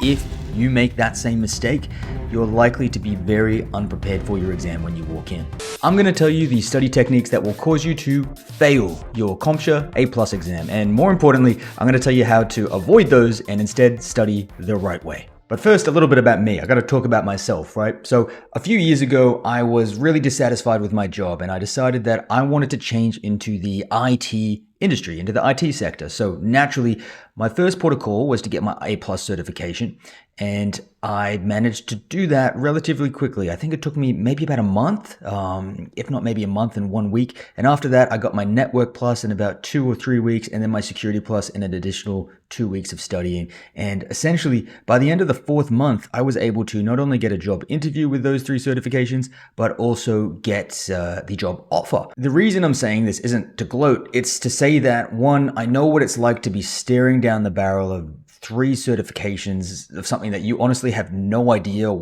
If you make that same mistake, you're likely to be very unprepared for your exam when you walk in. I'm going to tell you the study techniques that will cause you to fail your CompTIA A+ exam. And more importantly, I'm going to tell you how to avoid those and instead study the right way. But first, a little bit about me. I got to talk about myself, right? So a few years ago, I was really dissatisfied with my job and I decided that I wanted to change into the IT industry, into the IT sector. So naturally, my first port of call was to get my A+ certification, and I managed to do that relatively quickly. I think it took me maybe about a month, if not maybe a month and 1 week. And after that, I got my Network Plus in about 2 or 3 weeks, and then my Security Plus in an additional 2 weeks of studying. And essentially, by the end of the 4th month, I was able to not only get a job interview with those 3 certifications, but also get the job offer. The reason I'm saying this isn't to gloat, it's to say that, one, I know what it's like to be staring down the barrel of 3 certifications of something that you honestly have no idea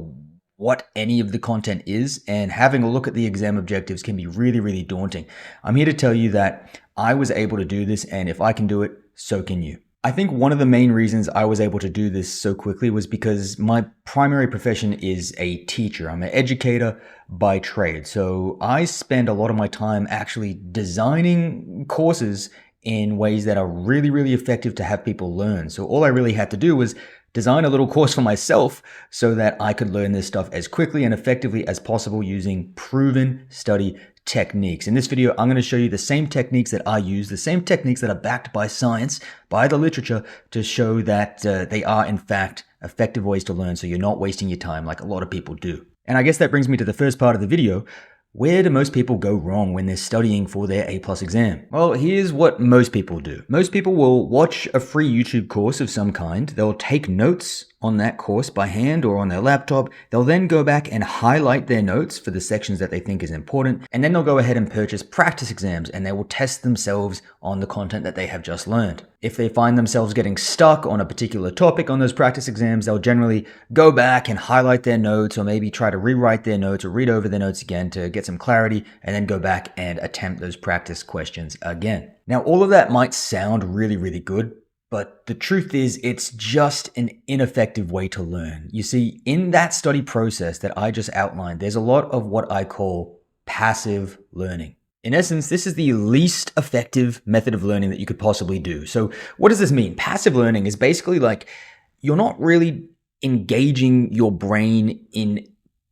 what any of the content is, and having a look at the exam objectives can be really, really daunting. I'm here to tell you that I was able to do this, and if I can do it, so can you. I think one of the main reasons I was able to do this so quickly was because my primary profession is a teacher. I'm an educator by trade. So I spend a lot of my time actually designing courses in ways that are really, really effective to have people learn. So all I really had to do was design a little course for myself so that I could learn this stuff as quickly and effectively as possible using proven study techniques. In this video, I'm going to show you the same techniques that I use, the same techniques that are backed by science, by the literature, to show that they are in fact effective ways to learn, so you're not wasting your time like a lot of people do. And I guess that brings me to the first part of the video. Where do most people go wrong when they're studying for their A+ exam? Well, here's what most people do. Most people will watch a free YouTube course of some kind. They'll take notes on that course by hand or on their laptop. They'll then go back and highlight their notes for the sections that they think is important. And then they'll go ahead and purchase practice exams, and they will test themselves on the content that they have just learned. If they find themselves getting stuck on a particular topic on those practice exams, they'll generally go back and highlight their notes, or maybe try to rewrite their notes or read over their notes again to get some clarity, and then go back and attempt those practice questions again. Now, all of that might sound really, really good, but the truth is it's just an ineffective way to learn. You see, in that study process that I just outlined, there's a lot of what I call passive learning. In essence, this is the least effective method of learning that you could possibly do. So what does this mean? Passive learning is basically like you're not really engaging your brain in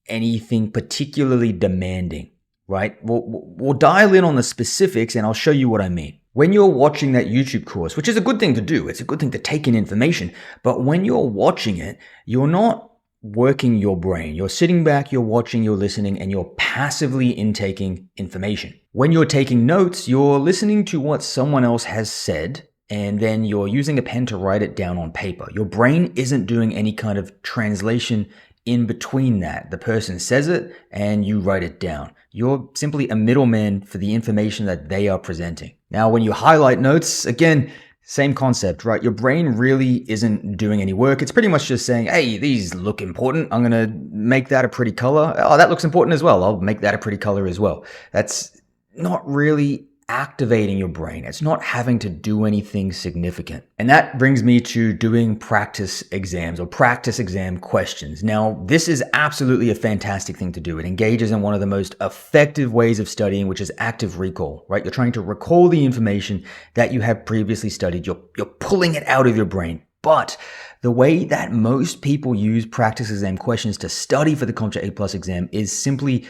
anything particularly demanding, right? We'll dial in on the specifics and I'll show you what I mean. When you're watching that YouTube course, which is a good thing to do, it's a good thing to take in information, but when you're watching it, you're not working your brain. You're sitting back, you're watching, you're listening, and you're passively intaking information. When you're taking notes, you're listening to what someone else has said, and then you're using a pen to write it down on paper. Your brain isn't doing any kind of translation in between that. The person says it and you write it down. You're simply a middleman for the information that they are presenting. Now, when you highlight notes, again, same concept, right? Your brain really isn't doing any work. It's pretty much just saying, hey, these look important. I'm going to make that a pretty color. Oh, that looks important as well. I'll make that a pretty color as well. That's not really activating your brain. It's not having to do anything significant. And that brings me to doing practice exams or practice exam questions. Now, this is absolutely a fantastic thing to do. It engages in one of the most effective ways of studying, which is active recall, right? You're trying to recall the information that you have previously studied. You're pulling it out of your brain. But the way that most people use practice exam questions to study for the CompTIA A+ exam is simply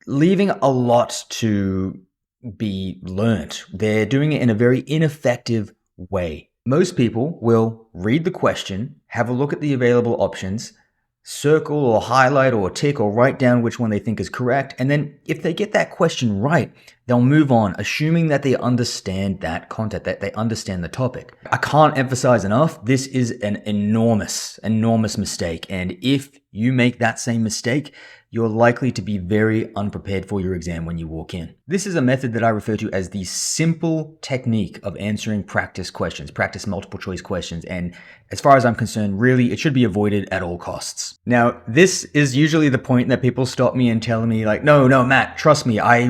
leaving a lot to be learnt. They're doing it in a very ineffective way. Most people will read the question, have a look at the available options, circle or highlight or tick or write down which one they think is correct, and then if they get that question right, they'll move on, assuming that they understand that content, that they understand the topic. I can't emphasize enough, this is an enormous mistake, and if you make that same mistake, you're likely to be very unprepared for your exam when you walk in. This is a method that I refer to as the simple technique of answering practice questions, practice multiple choice questions, and as far as I'm concerned, really, it should be avoided at all costs. Now, this is usually the point that people stop me and tell me like, no, Matt, trust me, I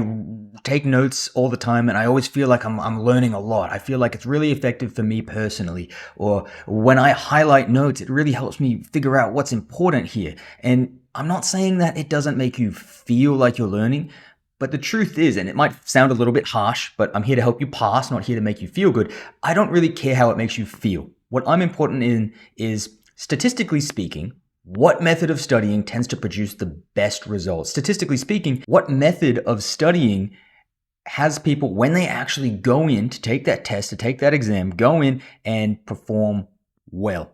take notes all the time, and I always feel like I'm learning a lot. I feel like it's really effective for me personally. Or when I highlight notes, it really helps me figure out what's important here. And I'm not saying that it doesn't make you feel like you're learning, but the truth is, and it might sound a little bit harsh, but I'm here to help you pass, not here to make you feel good. I don't really care how it makes you feel. What I'm important in is, statistically speaking, what method of studying tends to produce the best results? Statistically speaking, what method of studying has people, when they actually go in to take that test, to take that exam, go in and perform well?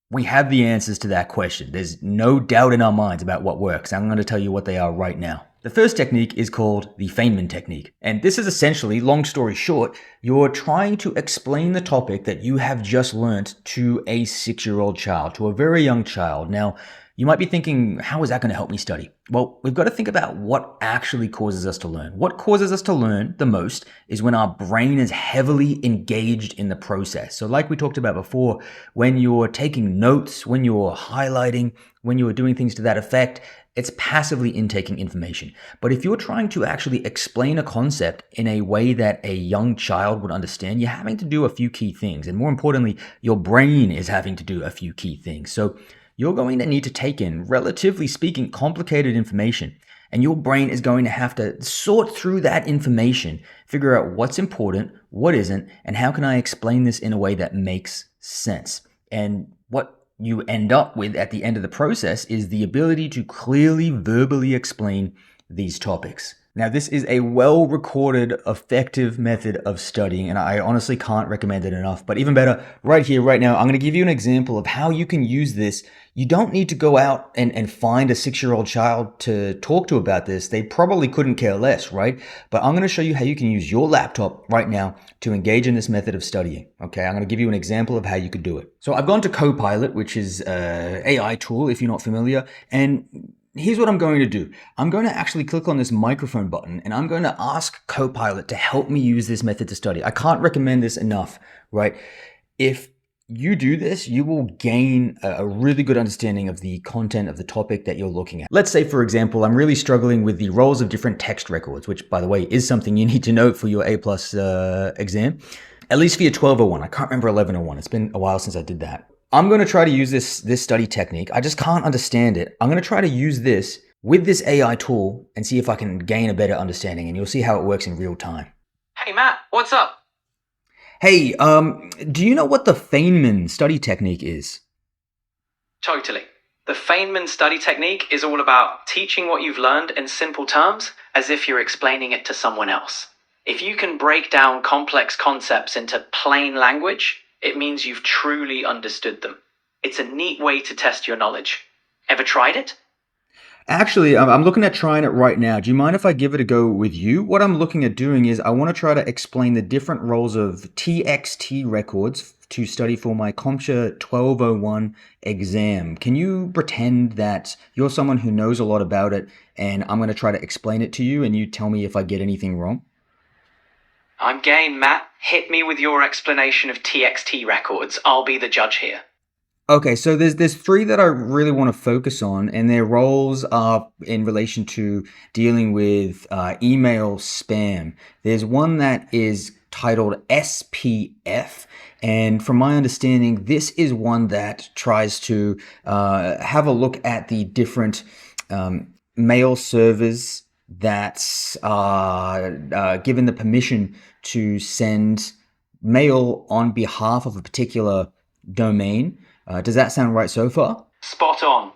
We have the answers to that question. There's no doubt in our minds about what works. I'm going to tell you what they are right now. The first technique is called the Feynman Technique. And this is essentially, long story short, you're trying to explain the topic that you have just learnt to a 6-year-old child, to a very young child. Now, you might be thinking, how is that going to help me study? Well, we've got to think about what actually causes us to learn. What causes us to learn the most is when our brain is heavily engaged in the process. So like we talked about before, when you're taking notes, when you're highlighting, when you're doing things to that effect, it's passively intaking information. But if you're trying to actually explain a concept in a way that a young child would understand, you're having to do a few key things. And more importantly, your brain is having to do a few key things. So you're going to need to take in, relatively speaking, complicated information. And your brain is going to have to sort through that information, figure out what's important, what isn't, and how can I explain this in a way that makes sense. And what you end up with at the end of the process is the ability to clearly verbally explain these topics. Now, this is a well-recorded, effective method of studying, and I honestly can't recommend it enough. But even better, right here, right now, I'm going to give you an example of how you can use this. You don't need to go out and find a 6-year-old child to talk to about this. They probably couldn't care less, right? But I'm going to show you how you can use your laptop right now to engage in this method of studying. Okay, I'm going to give you an example of how you could do it. So I've gone to Copilot, which is an AI tool, if you're not familiar, and here's what I'm going to do. I'm going to actually click on this microphone button, and I'm going to ask Copilot to help me use this method to study. I can't recommend this enough, right? If you do this, you will gain a really good understanding of the content of the topic that you're looking at. Let's say, for example, I'm really struggling with the roles of different text records, which, by the way, is something you need to know for your A+ exam, at least for your 1201. I can't remember 1101. It's been a while since I did that. I'm going to try to use this study technique. I just can't understand it. I'm going to try to use this with this AI tool and see if I can gain a better understanding, and you'll see how it works in real time. Hey Matt, what's up? Hey, do you know what the Feynman study technique is? Totally. The Feynman study technique is all about teaching what you've learned in simple terms as if you're explaining it to someone else. If you can break down complex concepts into plain language, it means you've truly understood them. It's a neat way to test your knowledge. Ever tried it? Actually, I'm looking at trying it right now. Do you mind if I give it a go with you? What I'm looking at doing is I want to try to explain the different roles of TXT records to study for my CompTIA 1201 exam. Can you pretend that you're someone who knows a lot about it, and I'm going to try to explain it to you, and you tell me if I get anything wrong? I'm game, Matt. Hit me with your explanation of TXT records. I'll be the judge here. Okay, so there's 3 that I really want to focus on, and their roles are in relation to dealing with email spam. There's one that is titled SPF, and from my understanding, this is one that tries to have a look at the different mail servers that are given the permission to send mail on behalf of a particular domain. Does that sound right so far? Spot on.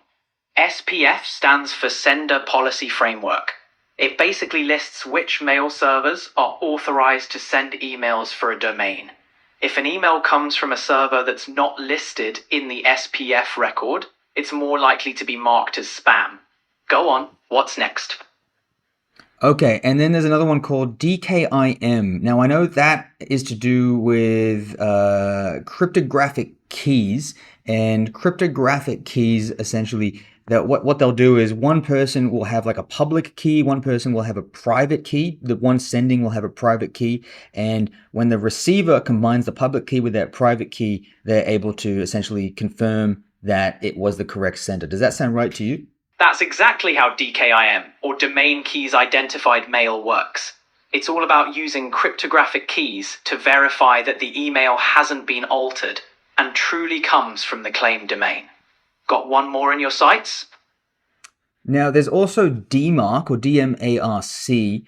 SPF stands for Sender Policy Framework. It basically lists which mail servers are authorized to send emails for a domain. If an email comes from a server that's not listed in the SPF record, it's more likely to be marked as spam. Go on, what's next? Okay, and then there's another one called DKIM. Now, I know that is to do with cryptographic keys, and cryptographic keys essentially, that what they'll do is one person will have like a public key, one person will have a private key, the one sending will have a private key, and when the receiver combines the public key with that private key, they're able to essentially confirm that it was the correct sender. Does that sound right to you? That's exactly how DKIM, or Domain Keys Identified Mail, works. It's all about using cryptographic keys to verify that the email hasn't been altered and truly comes from the claimed domain. Got one more in your sights? Now, there's also DMARC, or DMARC.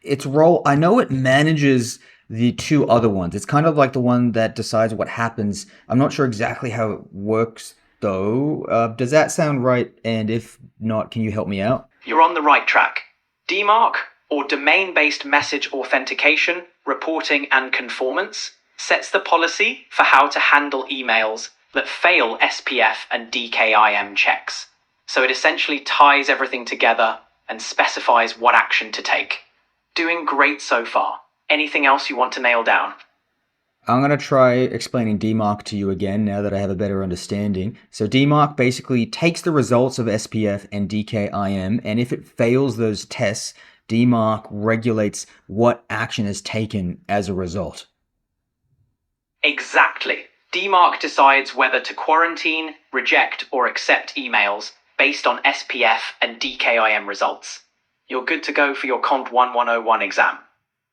Its role, I know it manages the two other ones. It's kind of like the one that decides what happens. I'm not sure exactly how it works, though. Does that sound right? And if not, can you help me out? You're on the right track. DMARC, or Domain-Based Message Authentication, Reporting and Conformance, sets the policy for how to handle emails that fail SPF and DKIM checks. So it essentially ties everything together and specifies what action to take. Doing great so far. Anything else you want to nail down? I'm going to try explaining DMARC to you again now that I have a better understanding. So DMARC basically takes the results of SPF and DKIM, and if it fails those tests, DMARC regulates what action is taken as a result. Exactly. DMARC decides whether to quarantine, reject, or accept emails based on SPF and DKIM results. You're good to go for your Comp 1101 exam.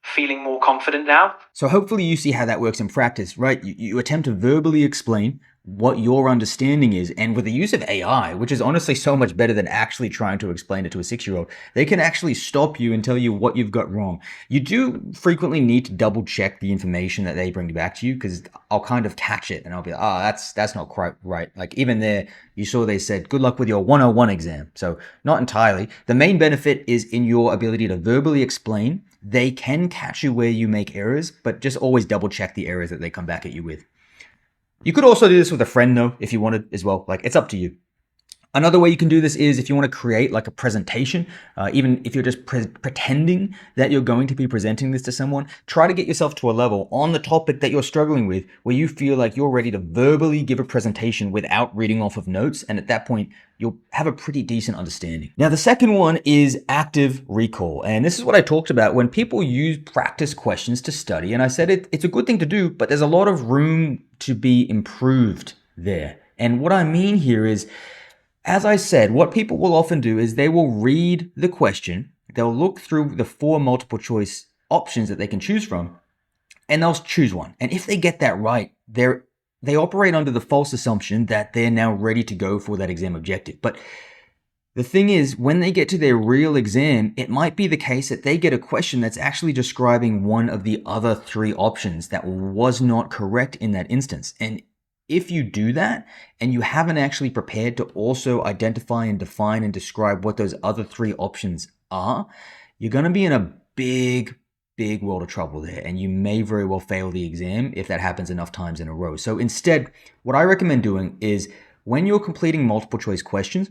Feeling more confident now? So hopefully you see how that works in practice, right? You attempt to verbally explain what your understanding is, and with the use of AI, which is honestly so much better than actually trying to explain it to a 6-year-old, they can actually stop you and tell you what you've got wrong. You do frequently need to double check the information that they bring back to you, because I'll kind of catch it and I'll be like, that's not quite right. Like even there, you saw they said, good luck with your 101 exam. So not entirely. The main benefit is in your ability to verbally explain. They can catch you where you make errors, but just always double check the errors that they come back at you with. You could also do this with a friend though, if you wanted as well. Like, it's up to you. Another way you can do this is if you want to create like a presentation, even if you're just pretending that you're going to be presenting this to someone, try to get yourself to a level on the topic that you're struggling with where you feel like you're ready to verbally give a presentation without reading off of notes. And at that point, you'll have a pretty decent understanding. Now, the second one is active recall. And this is what I talked about when people use practice questions to study. And I said it's a good thing to do, but there's a lot of room to be improved there. And what I mean here is, as I said, what people will often do is they will read the question, they'll look through the 4 multiple choice options that they can choose from, and they'll choose one. And if they get that right, they operate under the false assumption that they're now ready to go for that exam objective. But the thing is, when they get to their real exam, it might be the case that they get a question that's actually describing one of the other 3 options that was not correct in that instance. And if you do that and you haven't actually prepared to also identify and define and describe what those other 3 options are, you're going to be in a big world of trouble there. And you may very well fail the exam if that happens enough times in a row. So instead, what I recommend doing is when you're completing multiple choice questions,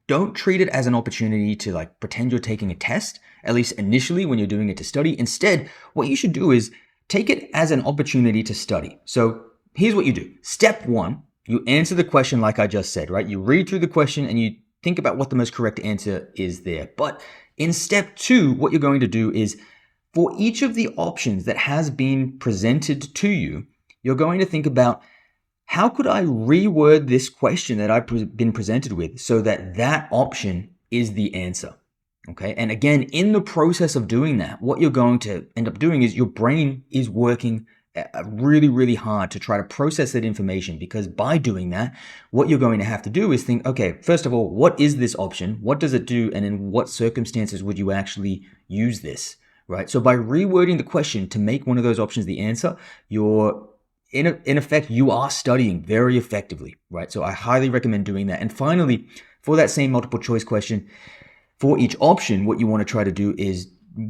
don't treat it as an opportunity to like pretend you're taking a test, at least initially when you're doing it to study. Instead, what you should do is take it as an opportunity to study. So here's what you do. Step 1, you answer the question like I just said, right? You read through the question and you think about what the most correct answer is there. But in step 2, what you're going to do is for each of the options that has been presented to you, you're going to think about, how could I reword this question that I've been presented with so that that option is the answer? Okay. And again, in the process of doing that, what you're going to end up doing is your brain is working really hard to try to process that information, because by doing that, what you're going to have to do is think, okay, first of all, what is this option? What does it do? And in what circumstances would you actually use this? Right? So by rewording the question to make one of those options the answer, you're in effect, you are studying very effectively, right? So I highly recommend doing that. And finally, for that same multiple choice question, for each option, what you want to try to do is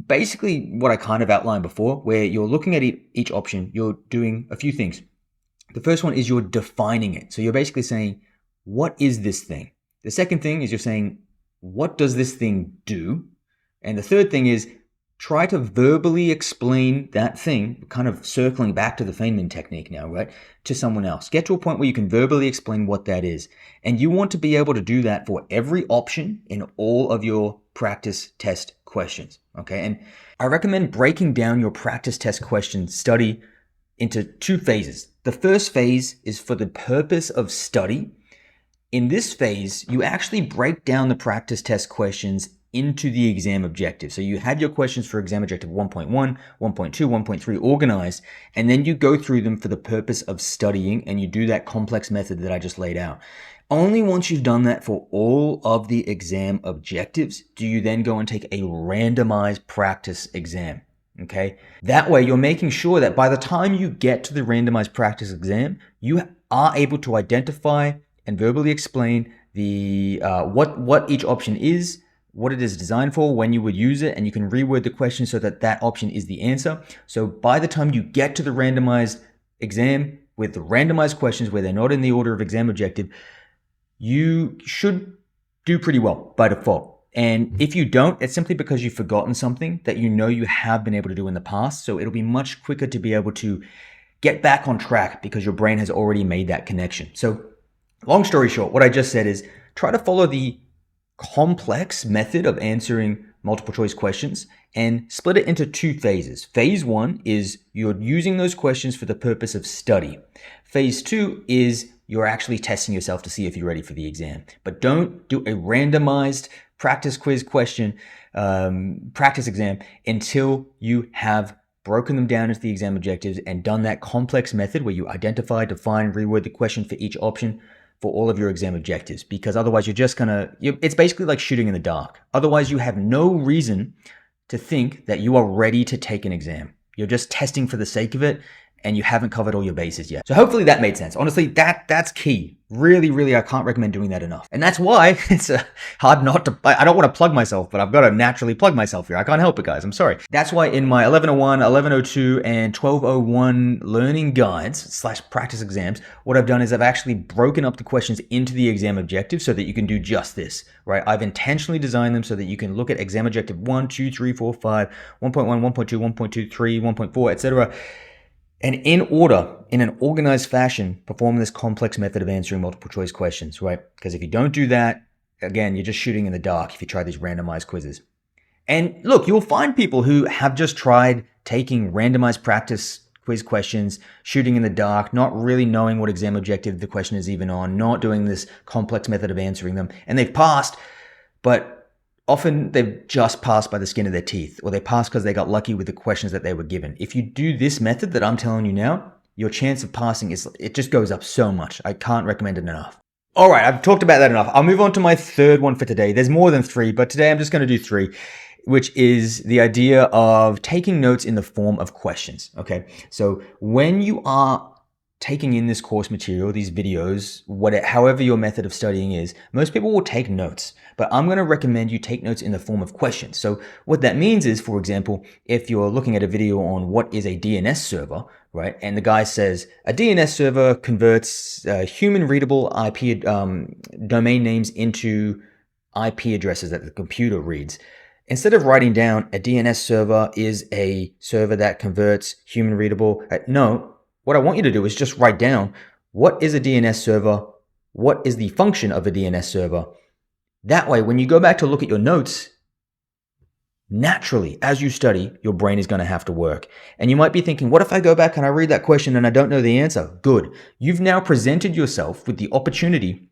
basically what I kind of outlined before, where you're looking at each option, you're doing a few things. The first one is you're defining it. So you're basically saying, what is this thing? The second thing is you're saying, what does this thing do? And the third thing is try to verbally explain that thing, kind of circling back to the Feynman technique now, right? To someone else. Get to a point where you can verbally explain what that is. And you want to be able to do that for every option in all of your practice test questions. Okay. And I recommend breaking down your practice test question study into 2 phases. The first phase is for the purpose of study. In this phase, you actually break down the practice test questions into the exam objective. So you had your questions for exam objective 1.1, 1.2, 1.3 organized, and then you go through them for the purpose of studying, and you do that complex method that I just laid out. Only once you've done that for all of the exam objectives do you then go and take a randomized practice exam. Okay? That way you're making sure that by the time you get to the randomized practice exam, you are able to identify and verbally explain the what each option is, what it is designed for, when you would use it, and you can reword the question so that that option is the answer. So by the time you get to the randomized exam with the randomized questions where they're not in the order of exam objective, you should do pretty well by default. And if you don't, it's simply because you've forgotten something that you know you have been able to do in the past. So it'll be much quicker to be able to get back on track because your brain has already made that connection. So long story short, what I just said is try to follow the complex method of answering multiple choice questions and split it into two phases. Phase one is you're using those questions for the purpose of study. Phase two is you're actually testing yourself to see if you're ready for the exam. But don't do a randomized practice quiz question, practice exam until you have broken them down into the exam objectives and done that complex method where you identify, define, reword the question for each option for all of your exam objectives, because otherwise you're just it's basically like shooting in the dark. Otherwise you have no reason to think that you are ready to take an exam. You're just testing for the sake of it and you haven't covered all your bases yet. So hopefully that made sense. Honestly, that's key. Really, I can't recommend doing that enough. And that's why it's hard not to, I don't want to plug myself, but I've got to naturally plug myself here. I can't help it, guys. I'm sorry. That's why in my 1101, 1102, and 1201 learning guides / practice exams, what I've done is I've actually broken up the questions into the exam objective so that you can do just this, right? I've intentionally designed them so that you can look at exam objective 1, 2, 3, 4, 5, 1.1, 1.2, 1.2, 3, 1.4, etc. And in order, in an organized fashion, perform this complex method of answering multiple choice questions, right? Because if you don't do that, again, you're just shooting in the dark if you try these randomized quizzes. And look, you'll find people who have just tried taking randomized practice quiz questions, shooting in the dark, not really knowing what exam objective the question is even on, not doing this complex method of answering them, and they've passed, but often they've just passed by the skin of their teeth, or they passed because they got lucky with the questions that they were given. If you do this method that I'm telling you now, your chance of passing it just goes up so much. I can't recommend it enough. All right, I've talked about that enough. I'll move on to my third one for today. There's more than three, but today I'm just going to do three, which is the idea of taking notes in the form of questions. Okay, so when you are taking in this course material, these videos, however your method of studying is, most people will take notes, but I'm going to recommend you take notes in the form of questions. So what that means is, for example, if you're looking at a video on what is a DNS server, right? And the guy says a DNS server converts human readable IP domain names into IP addresses that the computer reads. Instead of writing down a DNS server is a server that converts human readable, no. What I want you to do is just write down what is a DNS server, what is the function of a DNS server. That way, when you go back to look at your notes, naturally, as you study, your brain is going to have to work. And you might be thinking, what if I go back and I read that question and I don't know the answer? Good. You've now presented yourself with the opportunity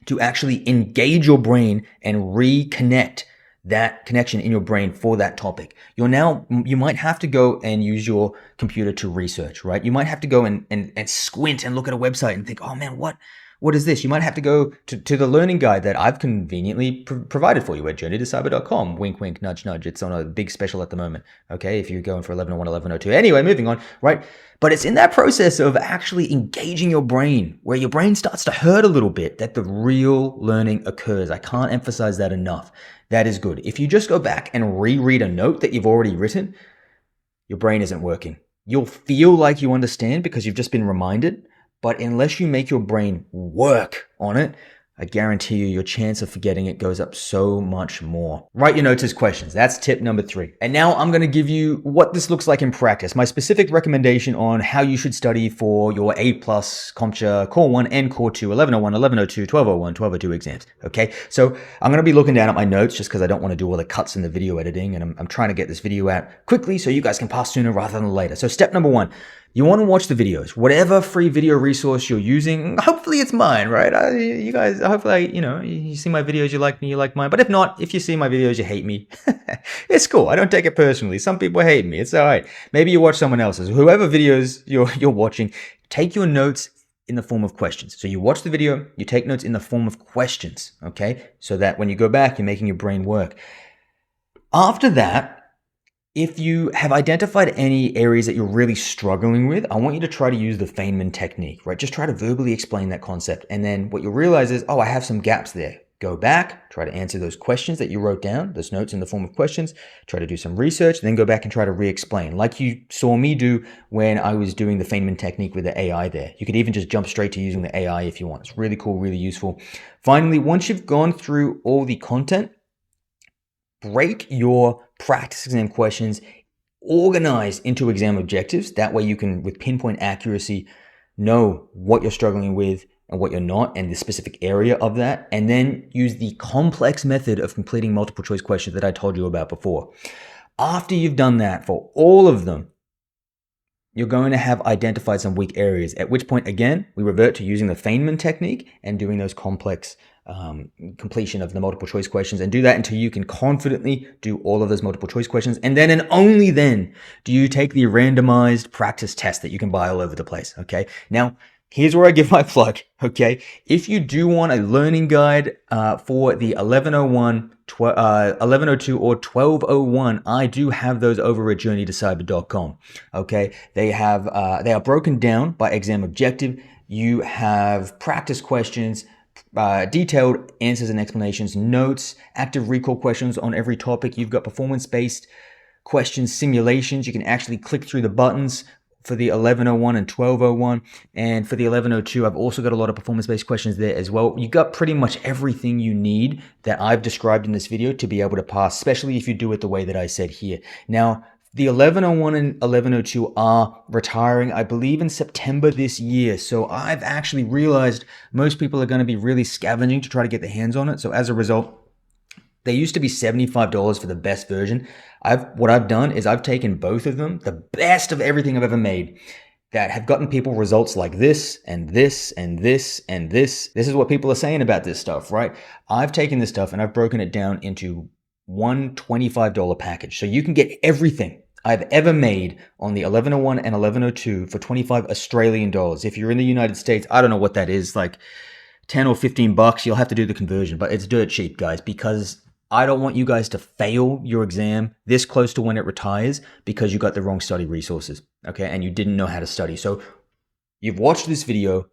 to actually engage your brain and reconnect that connection in your brain for that topic. You might have to go and use your computer to research, right? You might have to go and squint and look at a website and think, oh man, what is this? You might have to go to the learning guide that I've conveniently provided for you at journeytocyber.com. Wink, wink, nudge, nudge. It's on a big special at the moment. Okay. If you're going for 1101, 1102. Anyway, moving on, right? But it's in that process of actually engaging your brain where your brain starts to hurt a little bit that the real learning occurs. I can't emphasize that enough. That is good. If you just go back and reread a note that you've already written, your brain isn't working. You'll feel like you understand because you've just been reminded, but unless you make your brain work on it, I guarantee you your chance of forgetting it goes up so much more. Write your notes as questions. That's tip number 3. And now I'm going to give you what this looks like in practice. My specific recommendation on how you should study for your A+ CompTIA Core 1 and Core 2, 1101, 1102, 1201, 1202 exams. Okay, so I'm going to be looking down at my notes just because I don't want to do all the cuts in the video editing, and I'm trying to get this video out quickly so you guys can pass sooner rather than later. So step number 1. You want to watch the videos, whatever free video resource you're using. Hopefully it's mine, right? You guys, hopefully, you see my videos, you like me, you like mine. But if not, if you see my videos, you hate me. It's cool. I don't take it personally. Some people hate me. It's all right. Maybe you watch someone else's. Whoever videos you're watching, take your notes in the form of questions. So you watch the video, you take notes in the form of questions, okay? So that when you go back, you're making your brain work. After that, if you have identified any areas that you're really struggling with, I want you to try to use the Feynman technique, right? Just try to verbally explain that concept. And then what you'll realize is, oh, I have some gaps there. Go back, try to answer those questions that you wrote down, those notes in the form of questions, try to do some research, then go back and try to re-explain, like you saw me do when I was doing the Feynman technique with the AI there. You could even just jump straight to using the AI if you want. It's really cool, really useful. Finally, once you've gone through all the content, break your practice exam questions organized into exam objectives. That way you can, with pinpoint accuracy, know what you're struggling with and what you're not, and the specific area of that. And then use the complex method of completing multiple choice questions that I told you about before. After you've done that for all of them, you're going to have identified some weak areas, at which point, again, we revert to using the Feynman technique and doing those complex completion of the multiple choice questions, and do that until you can confidently do all of those multiple choice questions. And then and only then do you take the randomized practice test that you can buy all over the place. Okay. Now, here's where I give my plug. Okay. If you do want a learning guide for the 1101, 1102 or 1201, I do have those over at journeytocyber.com. Okay. They are broken down by exam objective. You have practice questions, detailed answers and explanations, notes, active recall questions on every topic. You've got performance-based questions, simulations. You can actually click through the buttons for the 1101 and 1201. And for the 1102, I've also got a lot of performance-based questions there as well. You got pretty much everything you need that I've described in this video to be able to pass, especially if you do it the way that I said here. Now, the 1101 and 1102 are retiring, I believe, in September this year. So I've actually realized most people are going to be really scavenging to try to get their hands on it. So as a result, they used to be $75 for the best version. What I've done is I've taken both of them, the best of everything I've ever made, that have gotten people results like this and this and this and this. This is what people are saying about this stuff, right? I've taken this stuff and I've broken it down into one $25 package. So you can get everything I've ever made on the 1101 and 1102 for 25 Australian dollars. If you're in the United States, I don't know what that is, like 10 or 15 bucks. You'll have to do the conversion, but it's dirt cheap, guys, because I don't want you guys to fail your exam this close to when it retires because you got the wrong study resources, okay? And you didn't know how to study. So you've watched this video,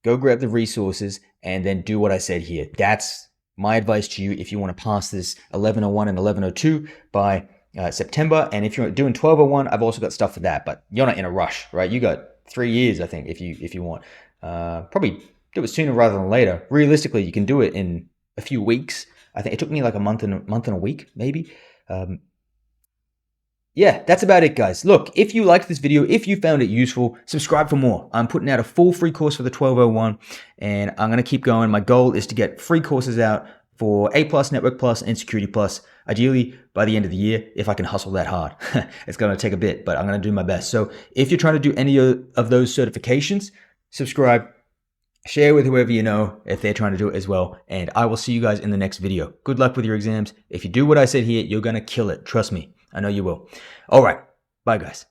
go grab the resources and then do what I said here. That's my advice to you if you want to pass this 1101 and 1102 by September. And if you're doing 1201, I've also got stuff for that, but you're not in a rush, right? You got 3 years, I think, if you want. Probably do it sooner rather than later. Realistically, you can do it in a few weeks. I think it took me like a month and a week, maybe. Yeah, that's about it, guys. Look, if you liked this video, if you found it useful, subscribe for more. I'm putting out a full free course for the 1201, and I'm going to keep going. My goal is to get free courses out for A+, Network Plus, and Security Plus, ideally by the end of the year, if I can hustle that hard. It's going to take a bit, but I'm going to do my best. So if you're trying to do any of those certifications, subscribe, share with whoever you know if they're trying to do it as well, and I will see you guys in the next video. Good luck with your exams. If you do what I said here, you're going to kill it. Trust me. I know you will. All right. Bye, guys.